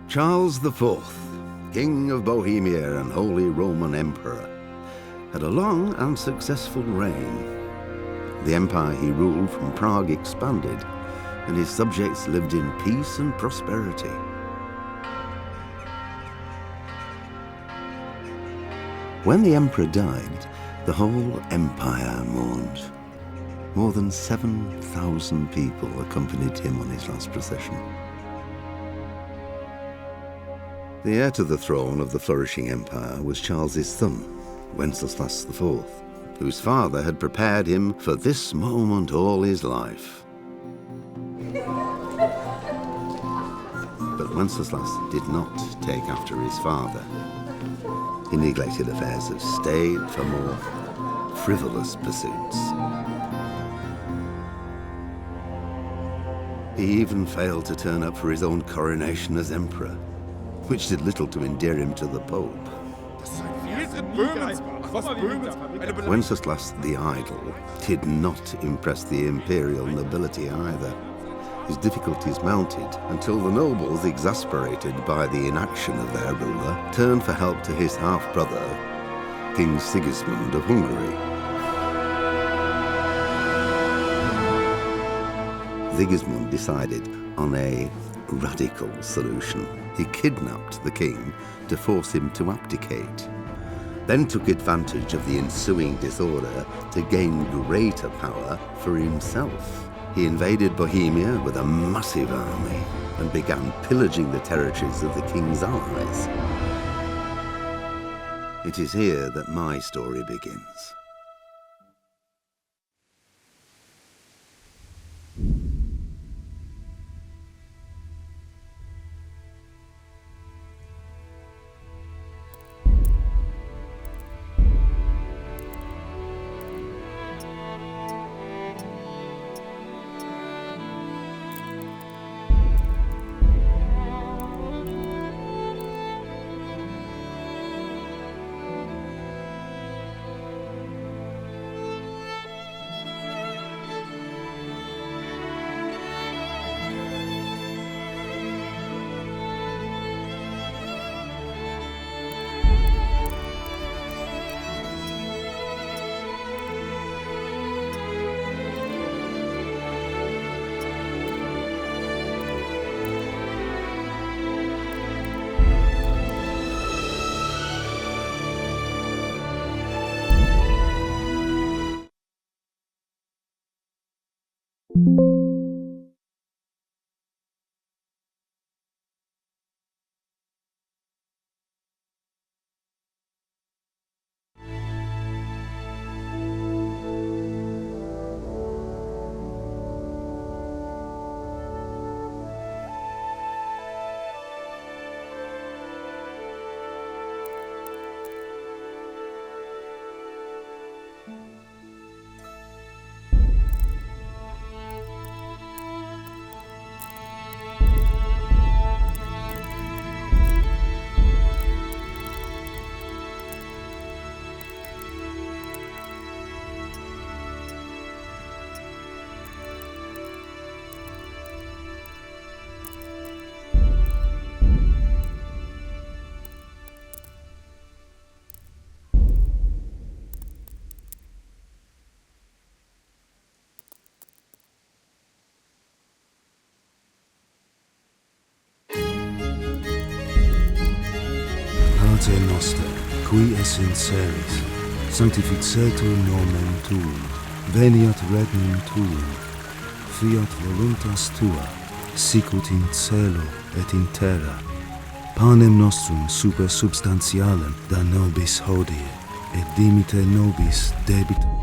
Charles IV, King of Bohemia and Holy Roman Emperor, had a long and successful reign. The empire he ruled from Prague expanded, and his subjects lived in peace and prosperity. When the emperor died, the whole empire mourned. More than 7,000 people accompanied him on his last procession. The heir to the throne of the flourishing empire was Charles's son, Wenceslas IV, whose father had prepared him for this moment all his life. But Wenceslas did not take after his father. He neglected affairs of state for more frivolous pursuits. He even failed to turn up for his own coronation as emperor, which did little to endear him to the Pope. Wenceslas the Idle did not impress the imperial nobility either. His difficulties mounted until the nobles, exasperated by the inaction of their ruler, turned for help to his half-brother, King Sigismund of Hungary. Sigismund decided on a radical solution. He kidnapped the king to force him to abdicate, then took advantage of the ensuing disorder to gain greater power for himself. He invaded Bohemia with a massive army and began pillaging the territories of the king's allies. It is here that my story begins. Pater noster, qui es in celis, sanctificetur nomen tuum, veniat regnum tuum, fiat voluntas tua, sicut in cielo et in terra. Panem nostrum super substantialem da nobis hodie, et dimite nobis debita.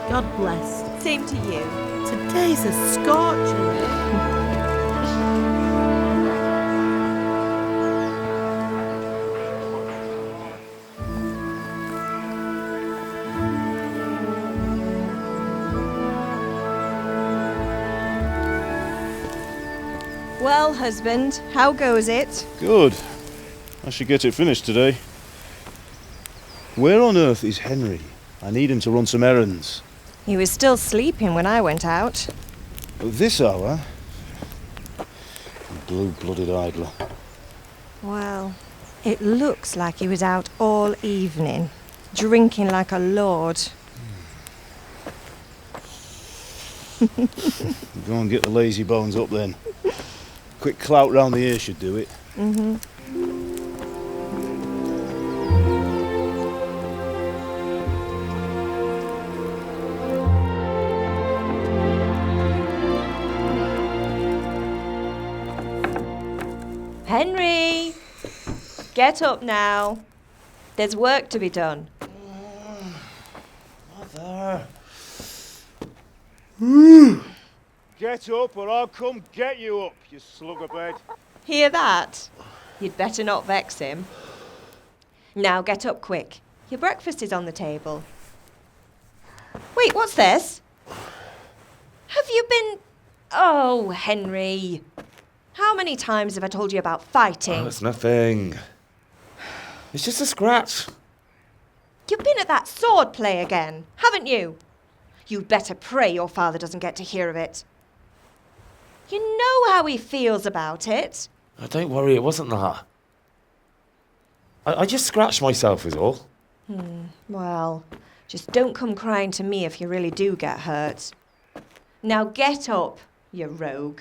God bless. Same to you. Today's a scorcher. Well, husband, how goes it? Good. I should get it finished today. Where on earth is Henry? I need him to run some errands. He was still sleeping when I went out. At this hour? Blue-blooded idler. Well, it looks like he was out all evening, drinking like a lord. Go and get the lazy bones up then. Quick clout round the ear should do it. Mm-hmm. Henry! Get up now. There's work to be done. Mother! Get up or I'll come get you up, you slugabed. Hear that? You'd better not vex him. Now get up quick. Your breakfast is on the table. Wait, what's this? Have you been... Oh, Henry. How many times have I told you about fighting? Oh, it's nothing. It's just a scratch. You've been at that sword play again, haven't you? You'd better pray your father doesn't get to hear of it. You know how he feels about it. Oh, don't worry, it wasn't that. I just scratched myself is all. Well, just don't come crying to me if you really do get hurt. Now get up, you rogue.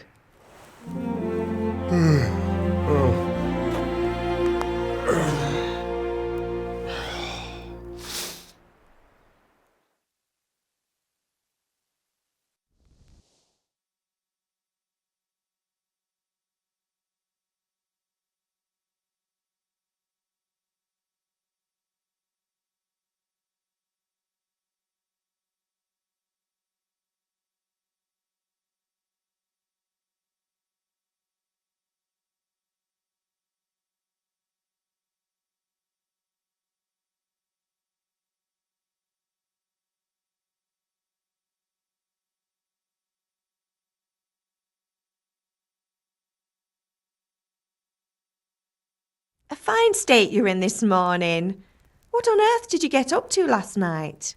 A fine state you're in this morning. What on earth did you get up to last night?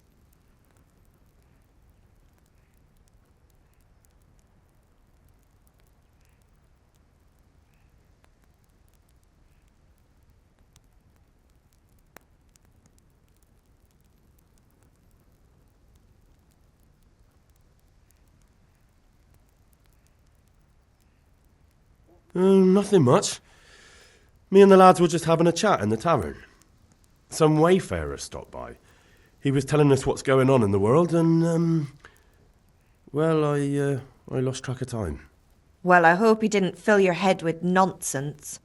Nothing much. Me and the lads were just having a chat in the tavern. Some wayfarer stopped by. He was telling us what's going on in the world and, well, I lost track of time. Well, I hope he didn't fill your head with nonsense.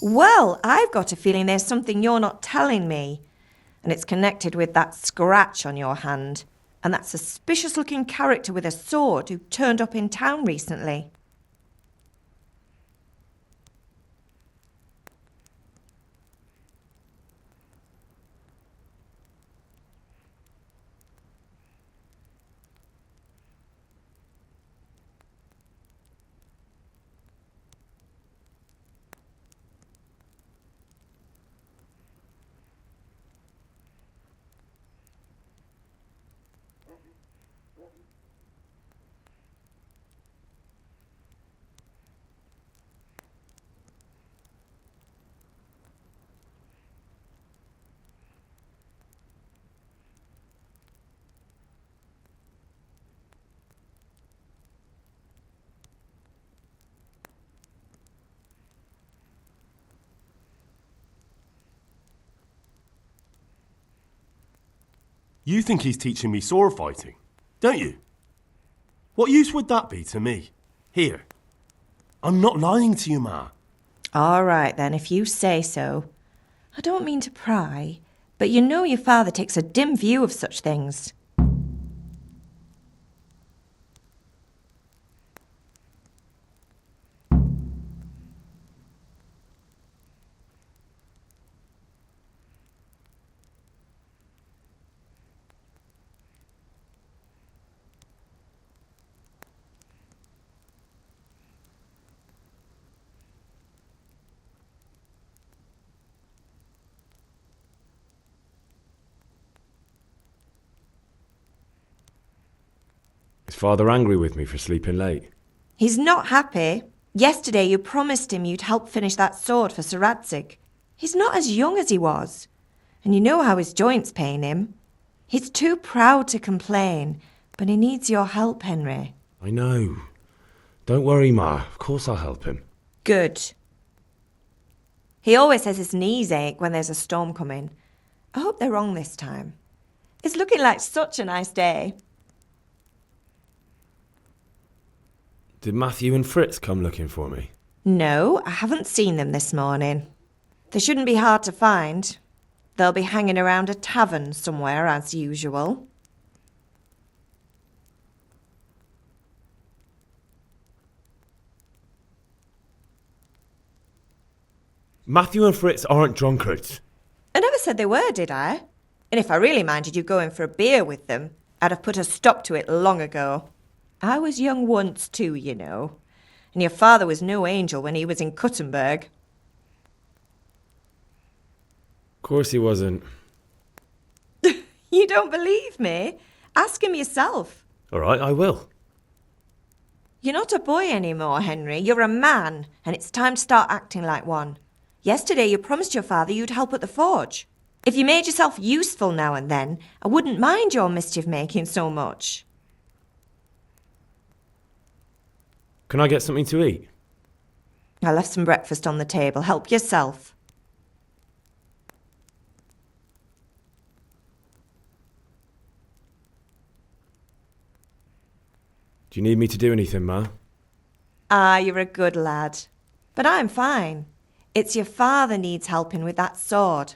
Well, I've got a feeling there's something you're not telling me. And it's connected with that scratch on your hand. And that suspicious-looking character with a sword who turned up in town recently. You think he's teaching me sword fighting, don't you? What use would that be to me? Here. I'm not lying to you, Ma. All right, then, if you say so. I don't mean to pry, but you know your father takes a dim view of such things. Is Father angry with me for sleeping late? He's not happy. Yesterday you promised him you'd help finish that sword for Sir Radzig. He's not as young as he was, and you know how his joints pain him. He's too proud to complain, but he needs your help, Henry. I know. Don't worry, Ma. Of course I'll help him. Good. He always says his knees ache when there's a storm coming. I hope they're wrong this time. It's looking like such a nice day. Did Matthew and Fritz come looking for me? No, I haven't seen them this morning. They shouldn't be hard to find. They'll be hanging around a tavern somewhere as usual. Matthew and Fritz aren't drunkards. I never said they were, did I? And if I really minded you going for a beer with them, I'd have put a stop to it long ago. I was young once too, you know. And your father was no angel when he was in Cuttenberg. Of course he wasn't. You don't believe me? Ask him yourself. All right, I will. You're not a boy anymore, Henry. You're a man, and it's time to start acting like one. Yesterday you promised your father you'd help at the forge. If you made yourself useful now and then, I wouldn't mind your mischief-making so much. Can I get something to eat? I left some breakfast on the table. Help yourself. Do you need me to do anything, Ma? Ah, you're a good lad. But I'm fine. It's your father needs helping with that sword.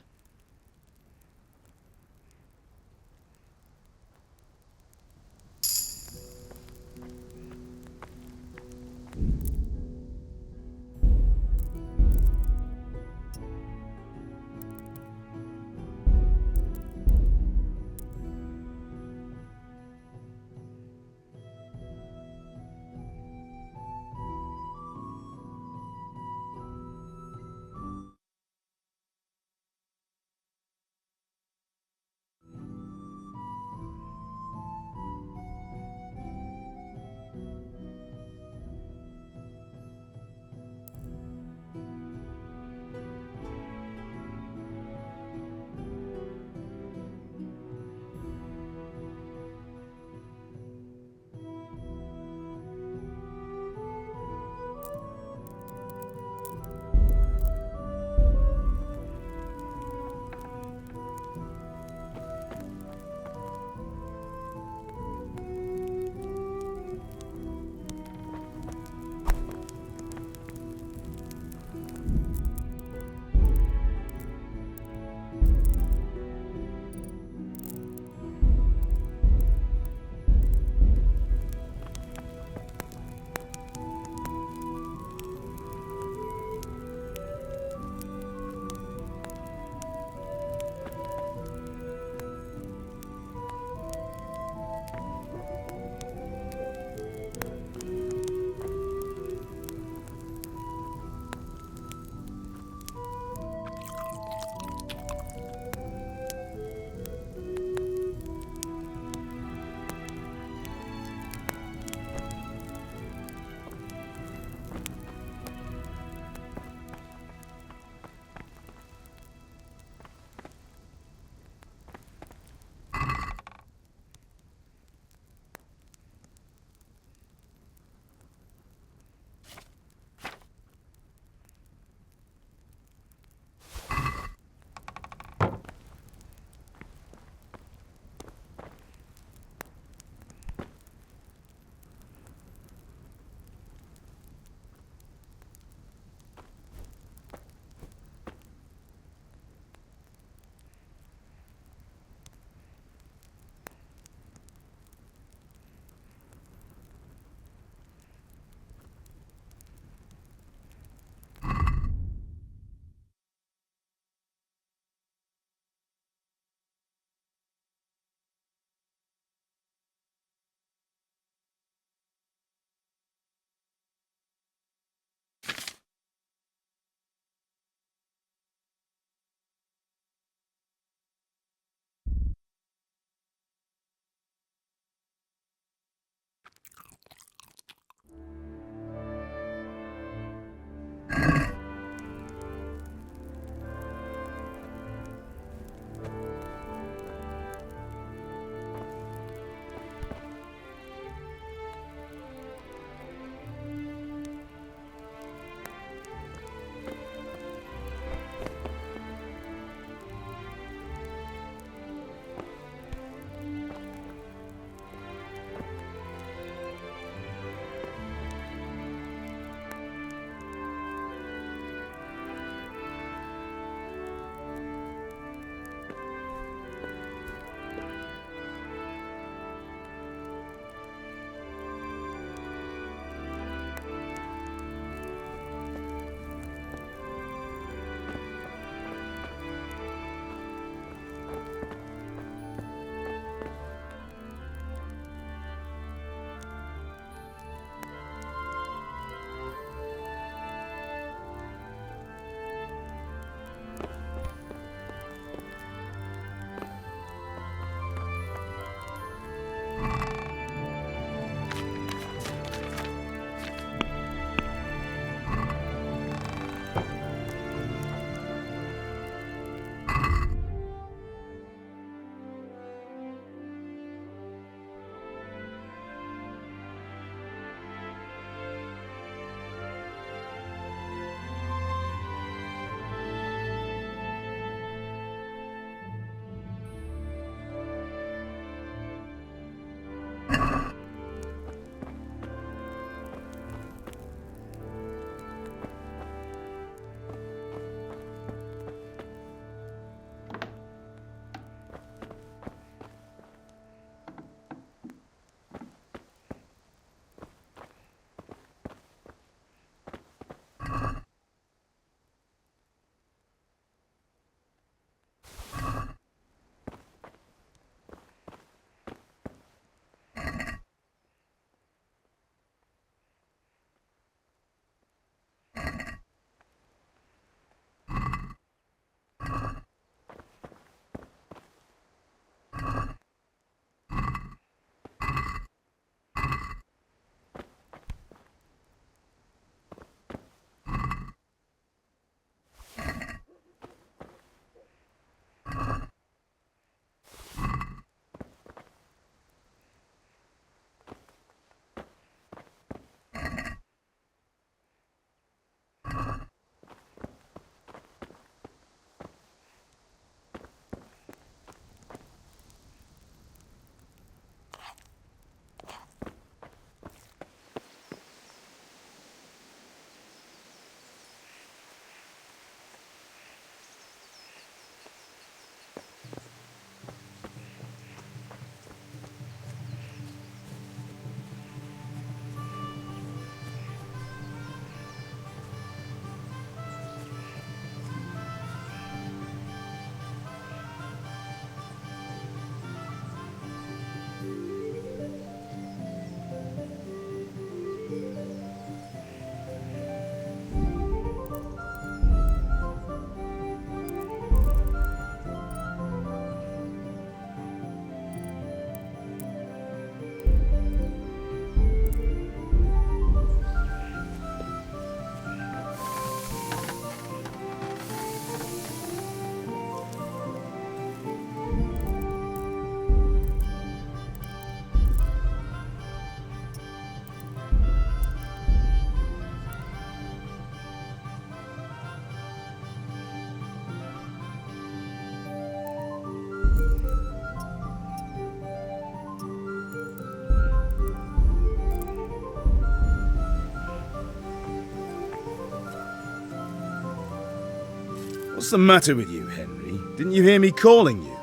What's the matter with you, Henry? Didn't you hear me calling you?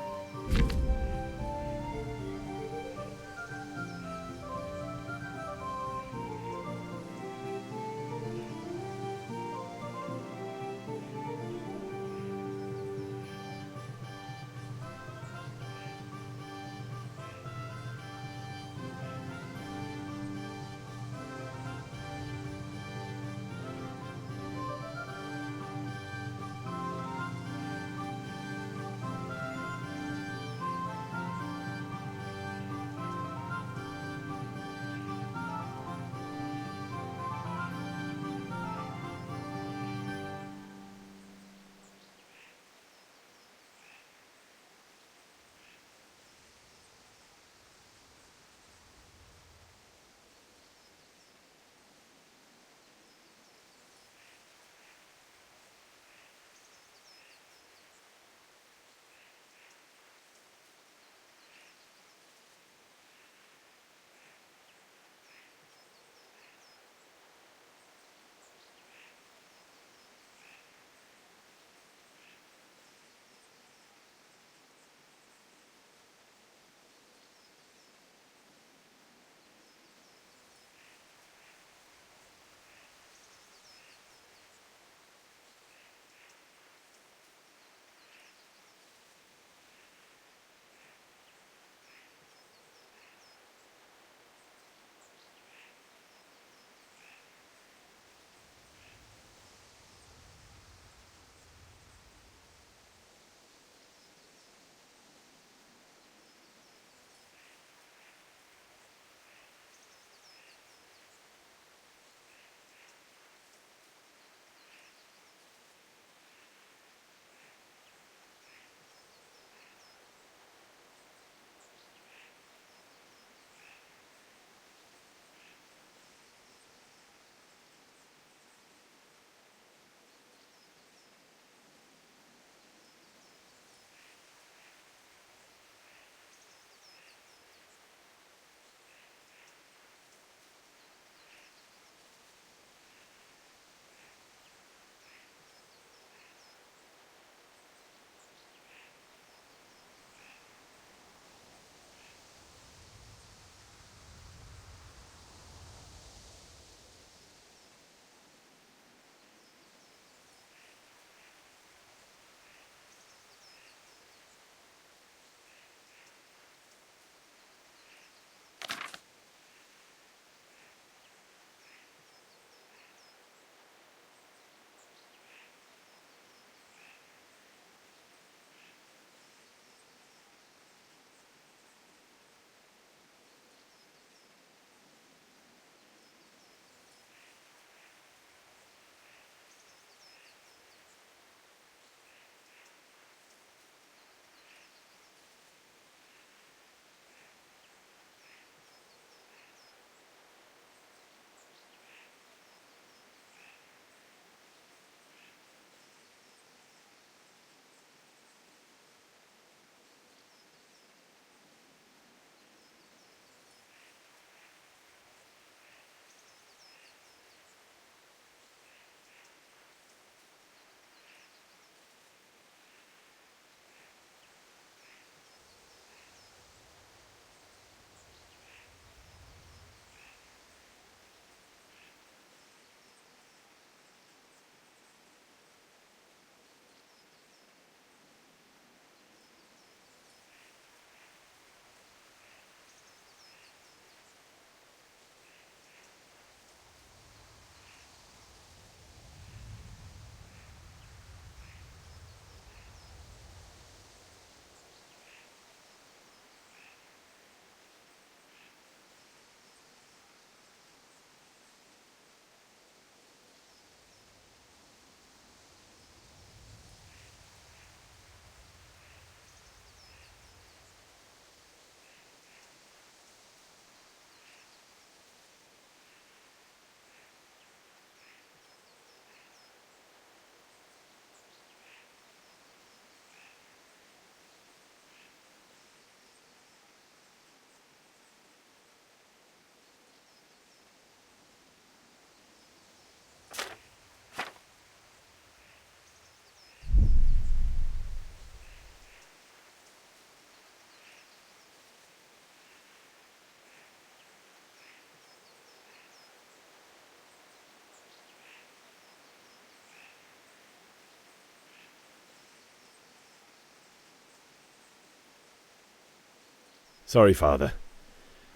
Sorry, Father.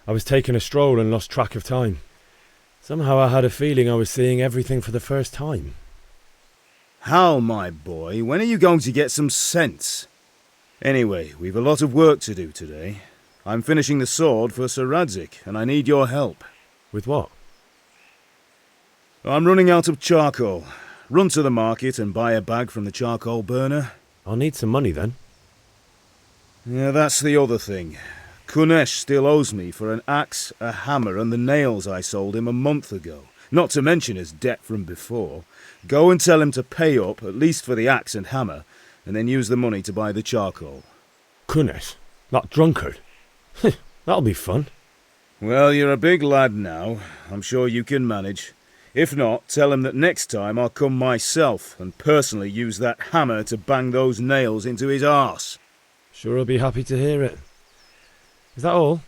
I was taking a stroll and lost track of time. Somehow I had a feeling I was seeing everything for the first time. Hal, my boy, when are you going to get some sense? Anyway, we've a lot of work to do today. I'm finishing the sword for Sir Radzig, and I need your help. With what? I'm running out of charcoal. Run to the market and buy a bag from the charcoal burner. I'll need some money then. Yeah, that's the other thing. Kunesh still owes me for an axe, a hammer, and the nails I sold him a month ago. Not to mention his debt from before. Go and tell him to pay up, at least for the axe and hammer, and then use the money to buy the charcoal. Kunesh? That drunkard? That'll be fun. Well, you're a big lad now. I'm sure you can manage. If not, tell him that next time I'll come myself and personally use that hammer to bang those nails into his arse. Sure, I'll be happy to hear it. Is that all?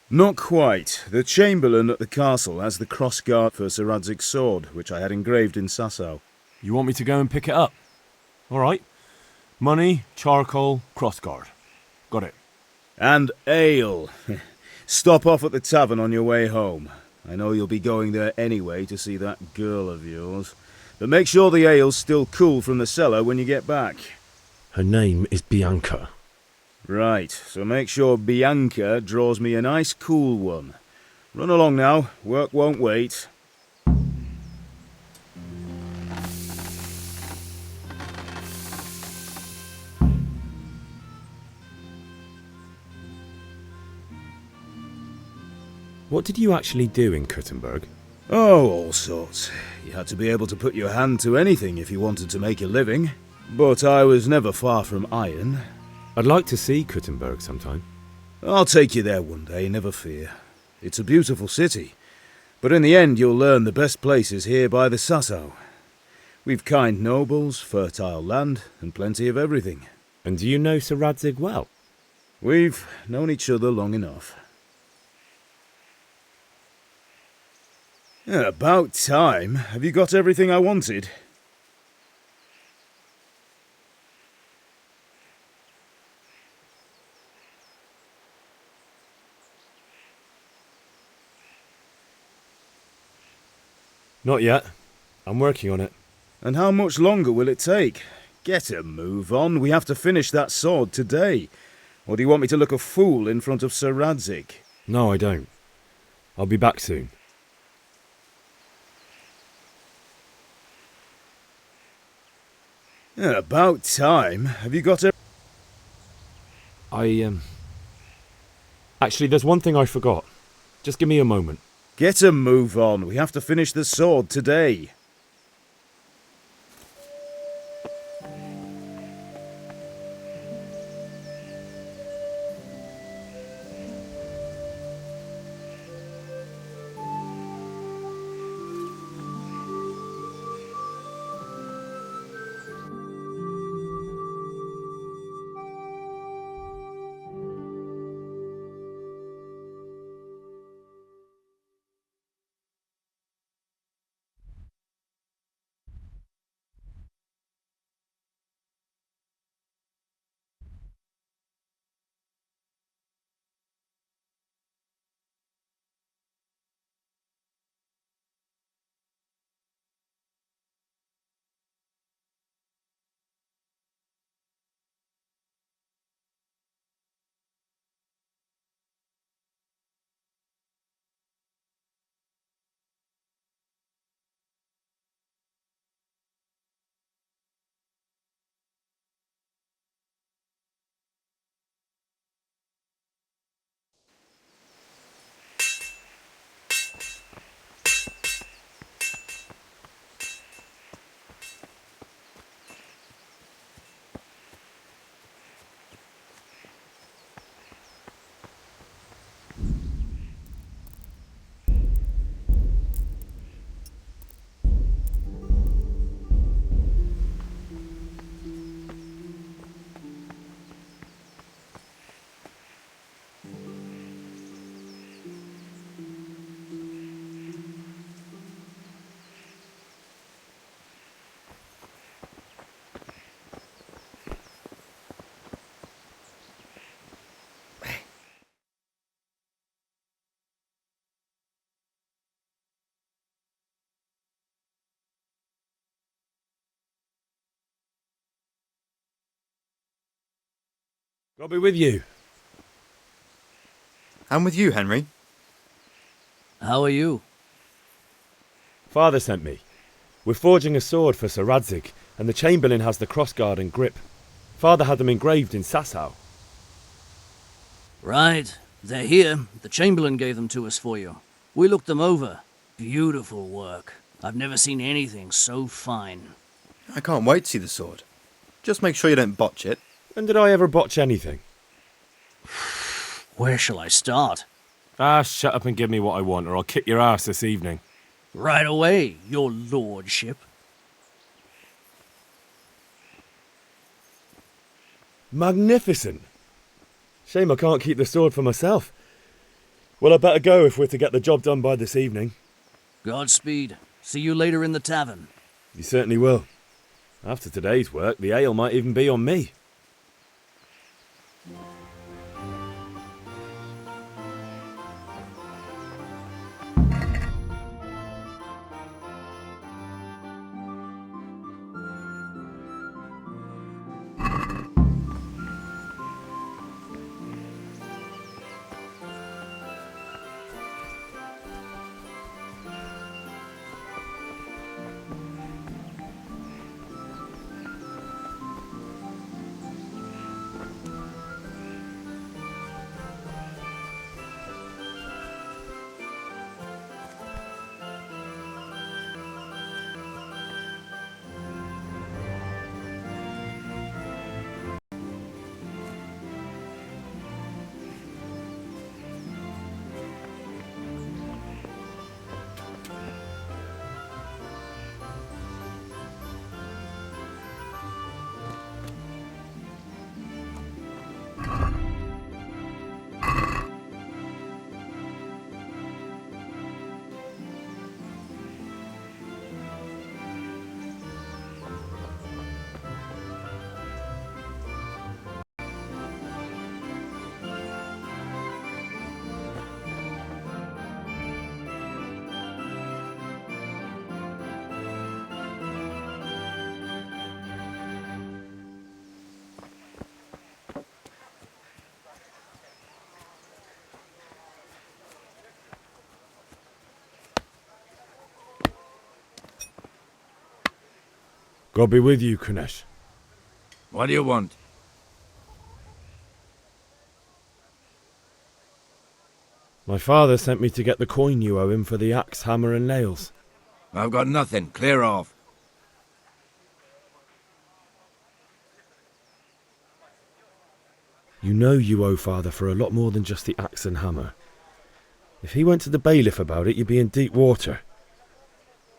Not quite. The Chamberlain at the castle has the crossguard for Sir Radzig's sword, which I had engraved in Sasau. You want me to go and pick it up? All right. Money, charcoal, crossguard. Got it. And ale. Stop off at the tavern on your way home. I know you'll be going there anyway to see that girl of yours. But make sure the ale's still cool from the cellar when you get back. Her name is Bianca. Right, so make sure Bianca draws me a nice cool one. Run along now, work won't wait. What did you actually do in Kuttenberg? Oh, all sorts. You had to be able to put your hand to anything if you wanted to make a living. But I was never far from iron. I'd like to see Kuttenberg sometime. I'll take you there one day, never fear. It's a beautiful city. But in the end you'll learn the best places here by the Sasau. We've kind nobles, fertile land, and plenty of everything. And do you know Sir Radzig well? We've known each other long enough. Yeah, about time. Have you got everything I wanted? Not yet. I'm working on it. And how much longer will it take? Get a move on. We have to finish that sword today. Or do you want me to look a fool in front of Sir Radzig? No, I don't. I'll be back soon. Yeah, about time. Have you got Actually, there's one thing I forgot. Just give me a moment. Get a move on. We have to finish the sword today. God be with you. And with you, Henry. How are you? Father sent me. We're forging a sword for Sir Radzig, and the Chamberlain has the crossguard and grip. Father had them engraved in Sasau. Right. They're here. The Chamberlain gave them to us for you. We looked them over. Beautiful work. I've never seen anything so fine. I can't wait to see the sword. Just make sure you don't botch it. When did I ever botch anything? Where shall I start? Ah, shut up and give me what I want, or I'll kick your ass this evening. Right away, your lordship. Magnificent! Shame I can't keep the sword for myself. Well, I better go if we're to get the job done by this evening. Godspeed. See you later in the tavern. You certainly will. After today's work, the ale might even be on me. God be with you, Kunesh. What do you want? My father sent me to get the coin you owe him for the axe, hammer and nails. I've got nothing. Clear off. You know you owe father for a lot more than just the axe and hammer. If he went to the bailiff about it, you'd be in deep water.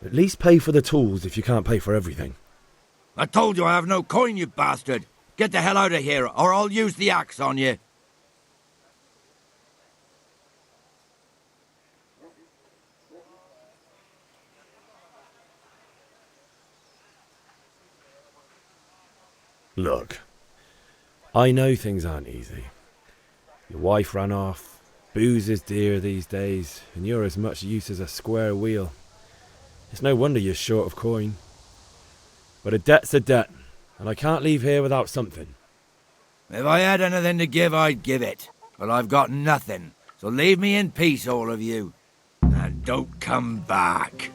At least pay for the tools if you can't pay for everything. I told you I have no coin, you bastard! Get the hell out of here, or I'll use the axe on you! Look, I know things aren't easy. Your wife ran off, booze is dear these days, and you're as much use as a square wheel. It's no wonder you're short of coin. But a debt's a debt, and I can't leave here without something. If I had anything to give, I'd give it. But I've got nothing, so leave me in peace, all of you. And don't come back.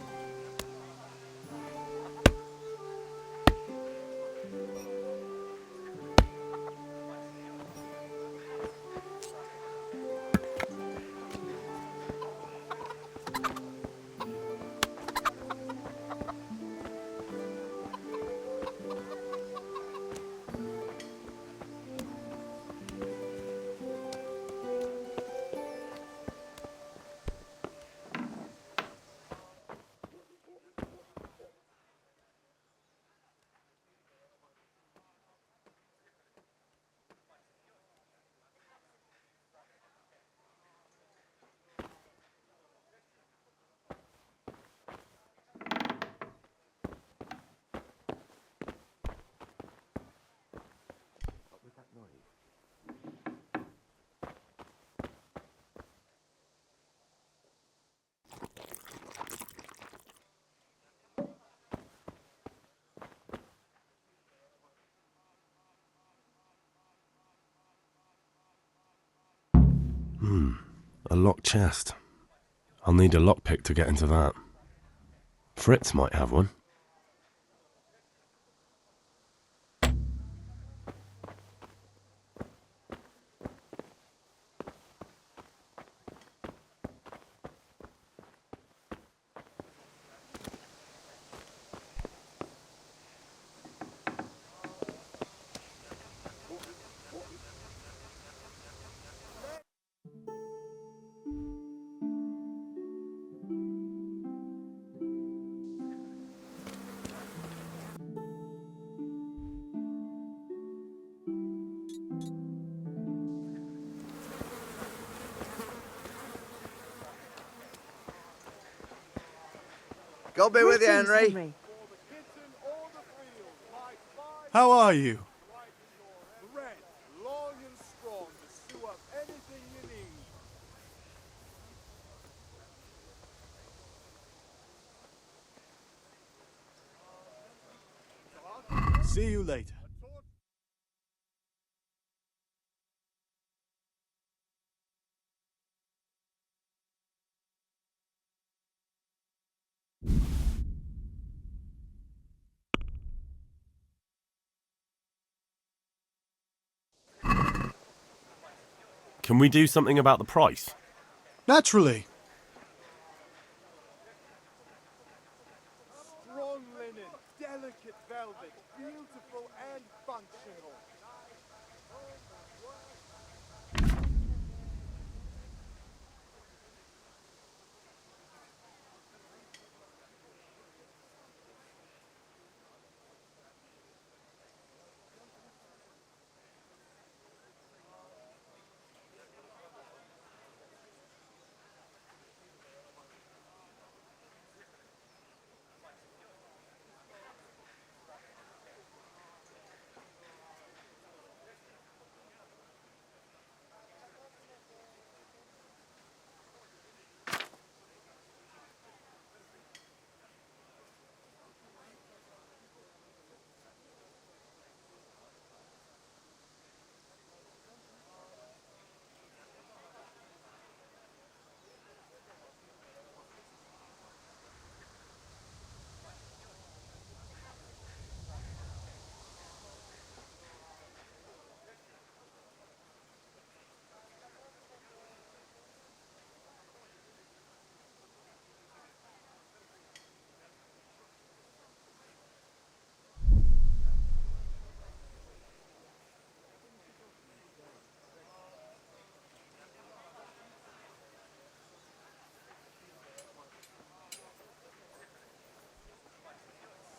A locked chest. I'll need a lockpick to get into that. Fritz might have one. God be with you, Henry. How are you? See you later. Can we do something about the price? Naturally. Strong linen, delicate velvet, beautiful and functional.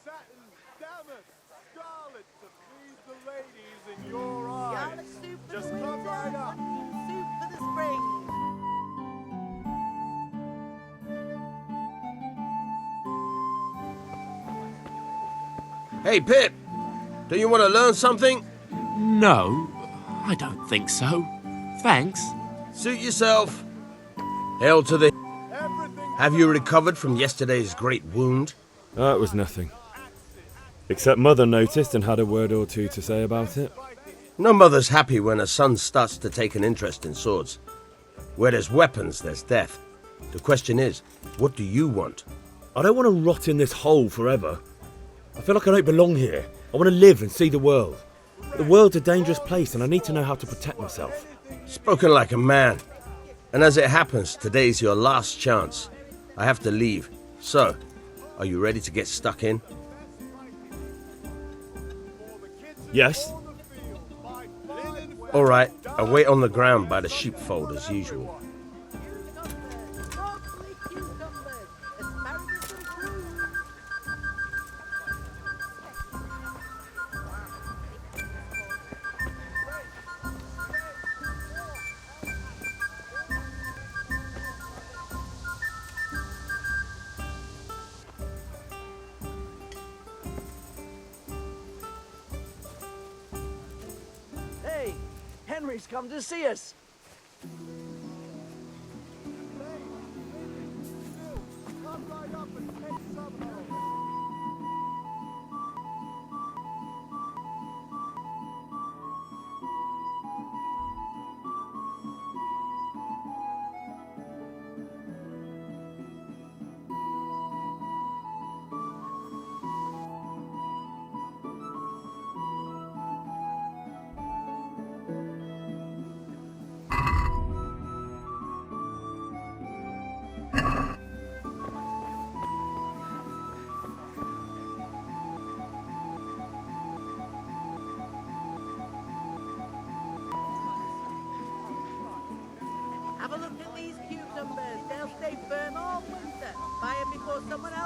Satin, damask, scarlet to please the ladies in your eyes. Garlic soup for Just the come winter, right up. onion soup for the spring. Hey, Pip! Do you want to learn something? No, I don't think so. Thanks. Suit yourself. Hail to the... Have you recovered from yesterday's great wound? It was nothing. Except Mother noticed and had a word or two to say about it. No mother's happy when her son starts to take an interest in swords. Where there's weapons, there's death. The question is, what do you want? I don't want to rot in this hole forever. I feel like I don't belong here. I want to live and see the world. The world's a dangerous place and I need to know how to protect myself. Spoken like a man. And as it happens, today's your last chance. I have to leave. So, are you ready to get stuck in? Yes. All right, I'll wait on the ground by the sheepfold as usual. Hey, Henry's come to see us. Come right up and take some home. these cucumbers. They'll stay firm all winter. Buy 'em before someone else